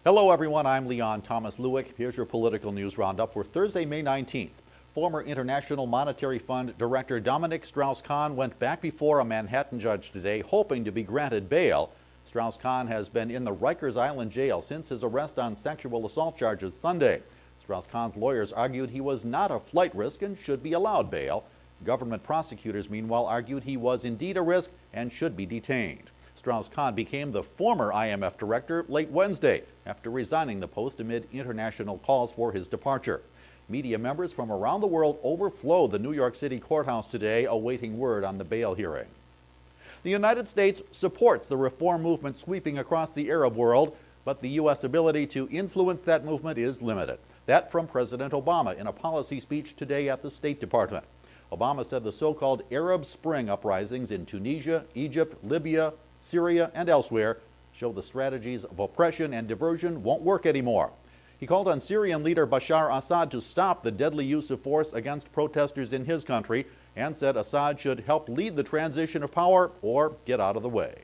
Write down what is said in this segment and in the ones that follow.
Hello everyone, I'm Leon Thomas Lewick. Here's your political news roundup for Thursday, May 19th. Former International Monetary Fund Director Dominique Strauss-Kahn went back before a Manhattan judge today hoping to be granted bail. Strauss-Kahn has been in the Rikers Island jail since his arrest on sexual assault charges Sunday. Strauss-Kahn's lawyers argued he was not a flight risk and should be allowed bail. Government prosecutors, meanwhile, argued he was indeed a risk and should be detained. Strauss-Kahn became the former IMF director late Wednesday after resigning the post amid international calls for his departure. Media members from around the world overflowed the New York City courthouse today, awaiting word on the bail hearing. The United States supports the reform movement sweeping across the Arab world, but the U.S. ability to influence that movement is limited. That from President Obama in a policy speech today at the State Department. Obama said the so-called Arab Spring uprisings in Tunisia, Egypt, Libya, Syria, and elsewhere show the strategies of oppression and diversion won't work anymore. He called on Syrian leader Bashar Assad to stop the deadly use of force against protesters in his country and said Assad should help lead the transition of power or get out of the way.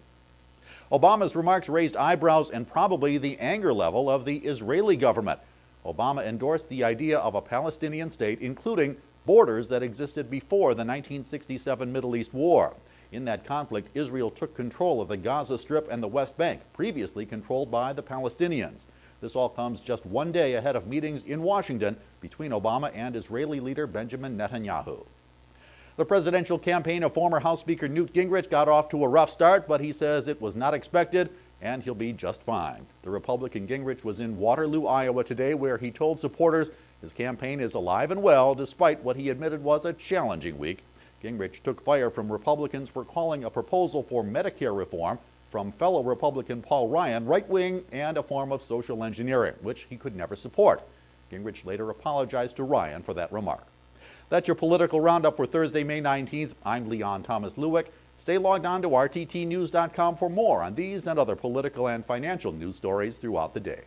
Obama's remarks raised eyebrows and probably the anger level of the Israeli government. Obama endorsed the idea of a Palestinian state, including borders that existed before the 1967 Middle East War. In that conflict, Israel took control of the Gaza Strip and the West Bank, previously controlled by the Palestinians. This all comes just one day ahead of meetings in Washington between Obama and Israeli leader Benjamin Netanyahu. The presidential campaign of former House Speaker Newt Gingrich got off to a rough start, but he says it was not expected and he'll be just fine. The Republican Gingrich was in Waterloo, Iowa today, where he told supporters his campaign is alive and well, despite what he admitted was a challenging week. Gingrich took fire from Republicans for calling a proposal for Medicare reform from fellow Republican Paul Ryan right-wing and a form of social engineering, which he could never support. Gingrich later apologized to Ryan for that remark. That's your political roundup for Thursday, May 19th. I'm Leon Thomas Lewick. Stay logged on to rttnews.com for more on these and other political and financial news stories throughout the day.